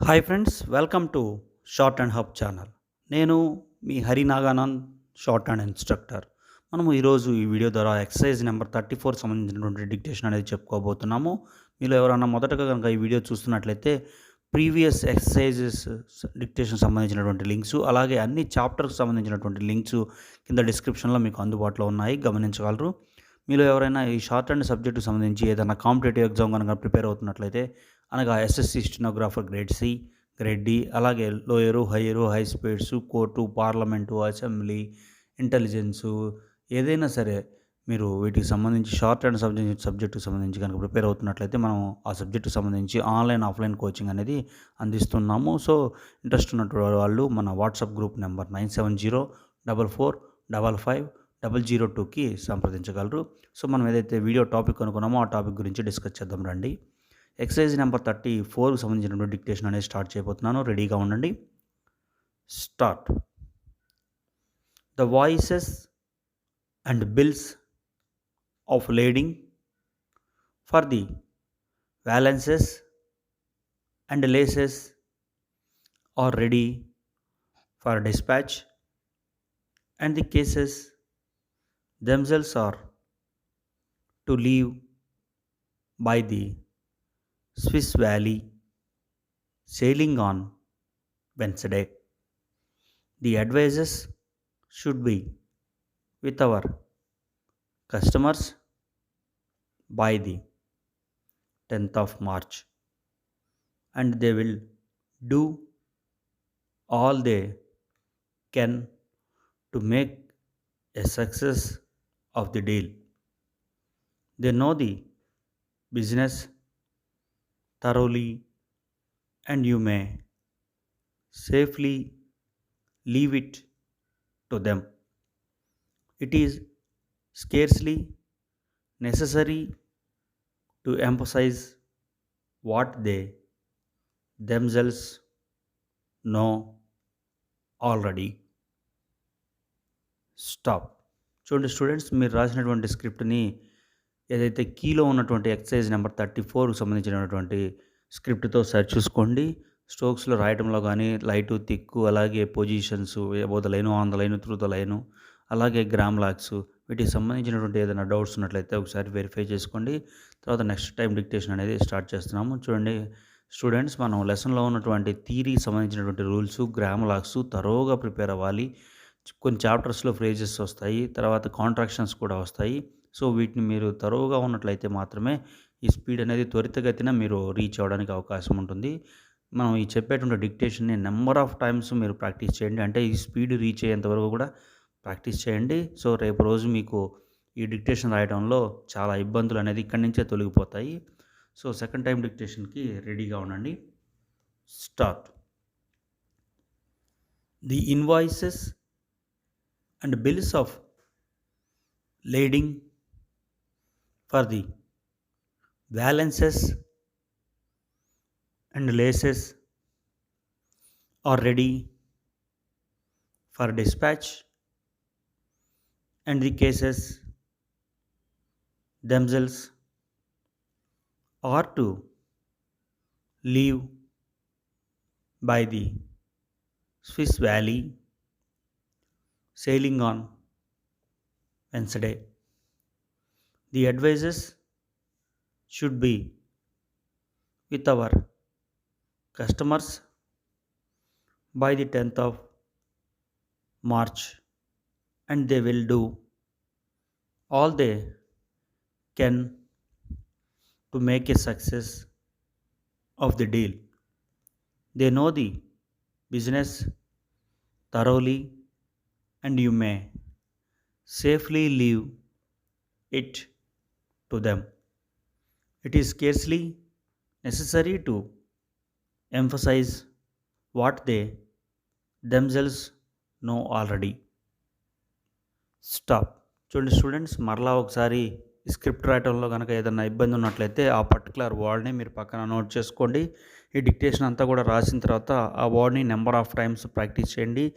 Hi friends, welcome to short and hub channel. నేను మీ హరినాగానంద్, short and instructor. మనము ఈరోజు ఈ వీడియో ద్వారా ఎక్సర్సైజ్ నెంబర్ 34 సంబంధించినటువంటి డిక్టేషన్ అనేది చెప్పుకోబోతున్నాము. మీలో ఎవరైనా మొదటగా కనుక ఈ వీడియో చూస్తున్నట్లయితే ప్రీవియస్ ఎక్సర్సైజెస్ డిక్టేషన్ సంబంధించినటువంటి లింక్స్, అలాగే అన్ని చాప్టర్కి సంబంధించినటువంటి లింక్స్ కింద డిస్క్రిప్షన్లో మీకు అందుబాటులో ఉన్నాయి, గమనించగలరు. మీలో ఎవరైనా ఈ షార్ట్ అండ్ సబ్జెక్టుకు సంబంధించి ఏదైనా కాంపిటేటివ్ ఎగ్జామ్ కనుక ప్రిపేర్ అవుతున్నట్లయితే, అనగా SSC stenographer grade C, grade D, అలాగే lower, higher, high speeds, court, parliament, assembly, intelligence, ఏదైనా సరే మీరు వీటికి సంబంధించి షార్ట్ అండ్ సబ్జెక్టుకి సంబంధించి కనుక ప్రిపేర్ అవుతున్నట్లయితే మనం ఆ సబ్జెక్టుకి సంబంధించి ఆన్లైన్, ఆఫ్లైన్ కోచింగ్ అనేది అందిస్తున్నాము. సో ఇంట్రెస్ట్ ఉన్నటువంటి వాళ్ళు మన వాట్సాప్ గ్రూప్ నెంబర్ 9704455002కి సంప్రదించగలరు. సో మనం ఏదైతే వీడియో టాపిక్ అనుకున్నామో ఆ టాపిక్ గురించి డిస్కస్ చేద్దాం రండి. ఎక్సర్సైజ్ నెంబర్ 34కి సంబంధించినటువంటి డిక్టేషన్ అనేది స్టార్ట్ చేయబోతున్నాను. రెడీగా ఉండండి. Start. The voices and bills of lading for the valances and laces are ready for dispatch and the cases themselves are to leave by the Swiss Valley sailing on Wednesday. The advices should be with our customers by the 10th of March, and they will do all they can to make a success of the deal. They know the business thoroughly, and you may safely leave it to them. It is scarcely necessary to emphasize what they themselves know already. Stop. చూడండి students, మీరు రాసినటువంటి స్క్రిప్ట్ని ఏదైతే కీలో ఉన్నటువంటి exercise number 34కి సంబంధించినటువంటి స్క్రిప్ట్తో సరి చూసుకోండి. స్ట్రోక్స్లో రాయడంలో కానీ light, thick, అలాగే positions, above the line, on the line, through the line, అలాగే గ్రామ్ లాక్స్, వీటికి సంబంధించినటువంటి ఏదైనా డౌట్స్ ఉన్నట్లయితే ఒకసారి వెరిఫై చేసుకోండి. తర్వాత నెక్స్ట్ టైం డిక్టేషన్ అనేది స్టార్ట్ చేస్తున్నాము. చూడండి స్టూడెంట్స్, మనం లెసన్లో ఉన్నటువంటి థియరీకి సంబంధించినటువంటి రూల్స్, గ్రామ్ లాక్స్ తరోగా ప్రిపేర్ అవ్వాలి. కొన్ని చాప్టర్స్లో ఫ్రేజెస్ వస్తాయి, తర్వాత కాంట్రాక్షన్స్ కూడా వస్తాయి. సో వీటిని మీరు తరోగా ఉన్నట్లయితే మాత్రమే ఈ స్పీడ్ అనేది త్వరితగతిన మీరు రీచ్ అవ్వడానికి అవకాశం ఉంటుంది. మనం ఈ చెప్పేటువంటి డిక్టేషన్ని నెంబర్ ఆఫ్ టైమ్స్ మీరు ప్రాక్టీస్ చేయండి. అంటే ఈ స్పీడ్ రీచ్ అయ్యేంత వరకు కూడా ప్రాక్టీస్ చేయండి. సో రేపు రోజు మీకు ఈ డిక్టేషన్ రాయడంలో చాలా ఇబ్బందులు అనేది ఇక్కడి నుంచే తొలగిపోతాయి. సో సెకండ్ టైం డిక్టేషన్కి రెడీగా ఉండండి. Start. The invoices and bills of lading for the balances and laces are ready for dispatch, and the cases themselves are to leave by the Swiss Valley sailing on Wednesday. The advices should be with our customers by the 10th of March, and they will do all they can to make a success of the deal. They know the business thoroughly, and you may safely leave it to them. It is scarcely necessary to emphasize what they themselves know already. Stop. చూడండి students, మరలా ఒకసారి ఈ script రాయటంలో కనుక ఏదైనా ఇబ్బంది ఉన్నట్లయితే ఆ particular వర్డ్ని మీరు పక్కన నోట్ చేసుకోండి. ఈ డిక్టేషన్ అంతా కూడా రాసిన తర్వాత ఆ వర్డ్ని నెంబర్ ఆఫ్ టైమ్స్ ప్రాక్టీస్ చేయండి.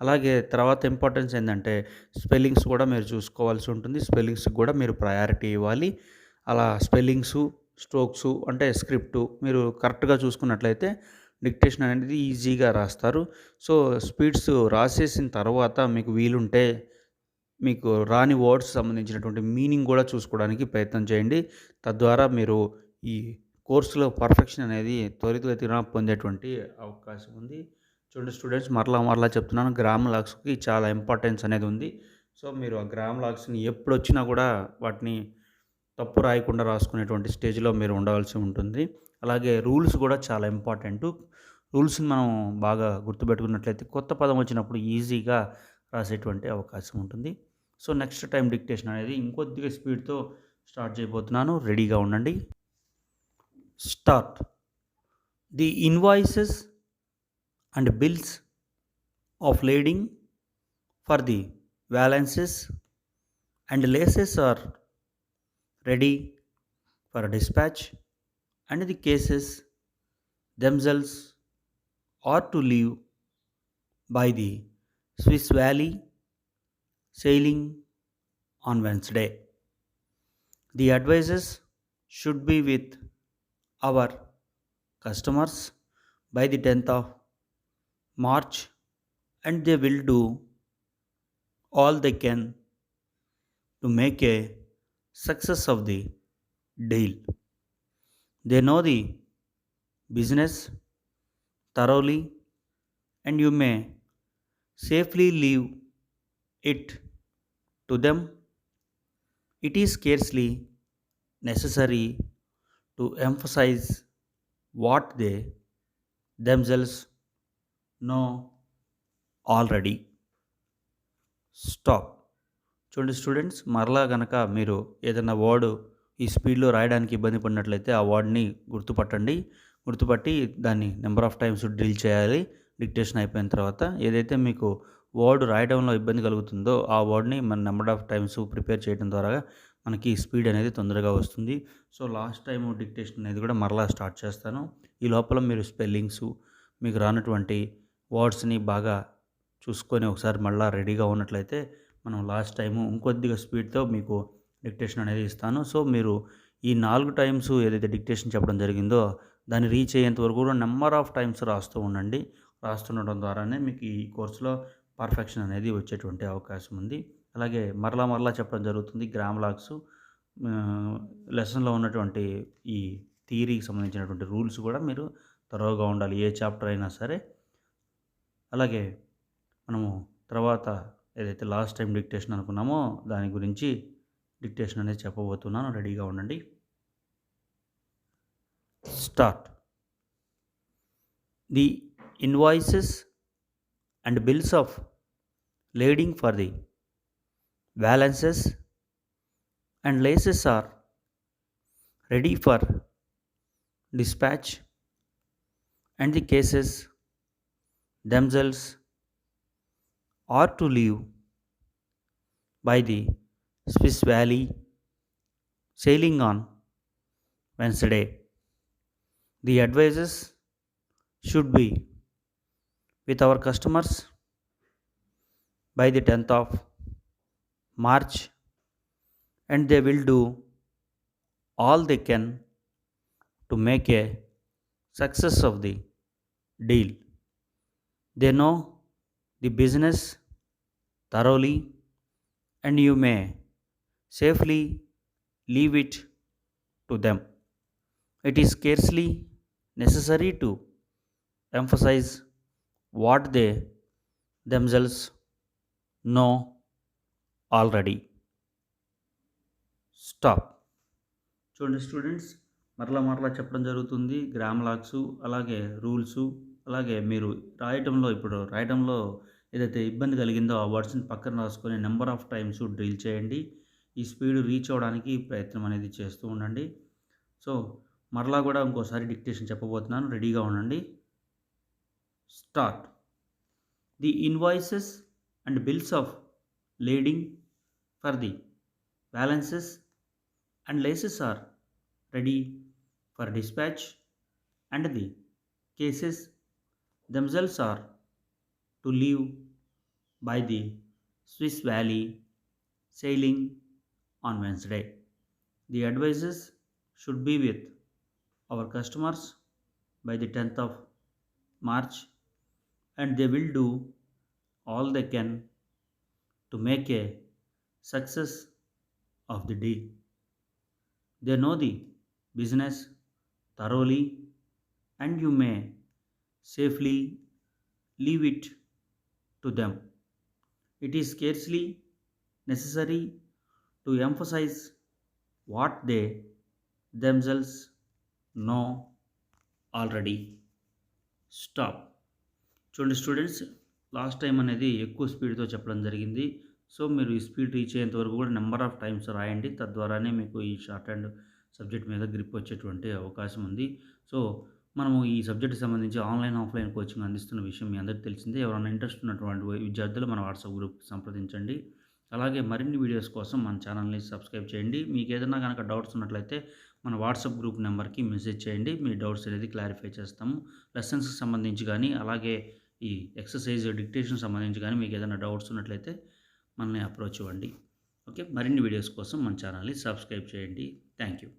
అలాగే తర్వాత ఇంపార్టెన్స్ ఏంటంటే స్పెల్లింగ్స్ కూడా మీరు చూసుకోవాల్సి ఉంటుంది. స్పెల్లింగ్స్కి కూడా మీరు ప్రయారిటీ ఇవ్వాలి. అలా స్పెల్లింగ్సు, స్ట్రోక్సు అంటే స్క్రిప్టు మీరు కరెక్ట్గా చూసుకున్నట్లయితే డిక్టేషన్ అనేది ఈజీగా రాస్తారు. సో, స్పీడ్స్ రాసేసిన తర్వాత మీకు వీలుంటే మీకు రాని వర్డ్స్ సంబంధించినటువంటి మీనింగ్ గూడా చూసుకోవడానికి ప్రయత్నం చేయండి. తద్వారా మీరు ఈ కోర్స్‌లో పర్ఫెక్షన్ అనేది త్వరితగతిన పొందేటువంటి అవకాశం ఉంది. చూడండి స్టూడెంట్స్, మరలా మరలా చెప్తున్నాను, గ్రామ్ లాగ్స్‌కి చాలా ఇంపార్టెన్స్ అనేది ఉంది. సో, మీరు ఆ గ్రామ్ లాగ్స్‌ని ఎప్పుడొచ్చినా గూడా వాటిని తప్పు రాయకుండా రాసుకునేటువంటి స్టేజ్‌లో మీరు ఉండవలసి ఉంటుంది. అలాగే రూల్స్ గూడా చాలా ఇంపార్టెంటు. రూల్స్‌ని మనం బాగా గుర్తుపెట్టుకున్నట్లయితే కొత్త పదం వచ్చినప్పుడు ఈజీగా రాసేటువంటి అవకాశం ఉంటుంది. సో, నెక్స్ట్ టైమ్ డిక్టేషన్ అనేది ఇంకొద్దిగా స్పీడ్‌తో స్టార్ట్ చేయబోతున్నాను. రెడీగా ఉండండి. Start. The invoices and bills of lading for the balances and laces are ready for dispatch, and the cases themselves are to leave by the Swiss Valley sailing on Wednesday. The advices should be with our customers by the 10th of March, and they will do all they can to make a success of the deal. They know the business thoroughly, and you may safely leave it to them. It is scarcely necessary to emphasize what they themselves know already. Stop. చూడండి students, మరలా గనక మీరు ఏదైనా word ఈ స్పీడ్‌లో రాయడానికి ఇబ్బంది పడినట్లయితే ఆ వర్డ్‌ని గుర్తుపట్టండి. గుర్తుపట్టి దాన్ని నంబర్ ఆఫ్ టైమ్స్ డ్రిల్ చేయాలి. డిక్టేషన్ అయిపోయిన తర్వాత ఏదైతే మీకు వర్డ్ రాయడంలో ఇబ్బంది కలుగుతుందో ఆ వర్డ్‌ని మన నంబర్ ఆఫ్ టైమ్స్ ప్రిపేర్ చేయడం ద్వారా మనకి స్పీడ్ అనేది తొందరగా వస్తుంది. సో, లాస్ట్ టైము డిక్టేషన్ అనేది కూడా మరలా స్టార్ట్ చేస్తాను. ఈ లోపల మీరు స్పెల్లింగ్సు, మీకు రానటువంటి వర్డ్స్‌ని బాగా చూసుకొని ఒకసారి మళ్ళా రెడీగా ఉన్నట్లయితే మనం లాస్ట్ టైము ఇంకొద్దిగా స్పీడ్‌తో మీకు డిక్టేషన్ అనేది ఇస్తాను. సో, మీరు ఈ 4 టైమ్స్ ఏదైతే డిక్టేషన్ చెప్పడం జరిగిందో దాన్ని రీచ్ అయ్యేంత వరకు కూడా నంబర్ ఆఫ్ టైమ్స్ రాస్తూ ఉండండి. రాస్తుండడం ద్వారానే మీకు ఈ కోర్స్‌లో పర్ఫెక్షన్ అనేది వచ్చేటువంటి అవకాశం ఉంది. అలాగే మరలా మరలా చెప్పడం జరుగుతుంది. గ్రామ్ లాగ్స్ లెసన్‌లో ఉన్నటువంటి ఈ థియరీకి సంబంధించినటువంటి రూల్స్ కూడా మీరు థరోగా ఉండాలి. ఏ చాప్టర్ అయినా సరే. అలాగే మనము తర్వాత ఏదైతే లాస్ట్ టైం డిక్టేషన్ అనుకున్నామో దాని గురించి డిక్టేషన్ అనేది చెప్పబోతున్నాను. రెడీగా ఉండండి. Start. The invoices and bills of lading for the balances and laces are ready for dispatch, and the cases themselves are to leave by the Swiss Valley sailing on Wednesday. The advices should be with our customers by the 10th of March, and they will do all they can to make a success of the deal. They know the business thoroughly, and you may safely leave it to them. It is scarcely necessary to emphasize what they themselves know already. Stop. చూడండి students, మరలా మరలా చెప్పడం జరుగుతుంది. Gram లాగ్సు, అలాగే rules, అలాగే మీరు రాయడంలో ఏదైతే ఇబ్బంది కలిగిందో ఆ వర్డ్స్‌ని పక్కన రాసుకొని నెంబర్ ఆఫ్ టైమ్స్ డ్రిల్ చేయండి. ఈ స్పీడ్ రీచ్ అవ్వడానికి ప్రయత్నం అనేది చేస్తూ ఉండండి. సో, మరలా కూడా ఇంకోసారి డిక్టేషన్ చెప్పబోతున్నాను. రెడీగా ఉండండి. Start. The invoices and bills of lading for the balances and laces are ready for dispatch, and the cases themselves are to leave by the Swiss Valley sailing on Wednesday. The advices should be with our customers by the 10th of march, and they will do all they can to make a success of the deal. They know the business thoroughly, and you may safely leave it to them. It is scarcely necessary to emphasize what they themselves know already. Stop. చూడండి students, last time అనేది ఎక్కువ స్పీడ్తో చెప్పడం జరిగింది. So మీరు ఈ speed reach అయ్యేంత వరకు కూడా నెంబర్ ఆఫ్ టైమ్స్ రాయండి. తద్వారానే మీకు ఈ షార్ట్ హ్యాండ్ సబ్జెక్ట్ మీద గ్రిప్ వచ్చేటువంటి అవకాశం ఉంది. సో మనము ఈ సబ్జెక్ట్కి సంబంధించి ఆన్లైన్, ఆఫ్లైన్ కోచింగ్ అందిస్తున్న విషయం మీ అందరికీ తెలిసిందే. ఎవరైనా ఇంట్రెస్ట్ ఉన్నటువంటి విద్యార్థులు మన వాట్సాప్ గ్రూప్కి సంప్రదించండి. అలాగే మరిన్ని వీడియోస్ కోసం మన ఛానల్ని సబ్స్క్రైబ్ చేయండి. మీకు ఏదైనా కనుక డౌట్స్ ఉన్నట్లయితే మన వాట్సాప్ గ్రూప్ నెంబర్కి మెసేజ్ చేయండి. మీ డౌట్స్ అనేది క్లారిఫై చేస్తాము. లెసన్స్కి సంబంధించి కానీ, అలాగే ఈ ఎక్సర్సైజ్ డిక్టేషన్ సంబంధించి కానీ మీకు ఏదైనా డౌట్స్ ఉన్నట్లయితే మనల్ని అప్రోచ్ అవ్వండి. ఓకే, మరిన్ని వీడియోస్ కోసం మన ఛానల్ని సబ్స్క్రైబ్ చేయండి. Thank you.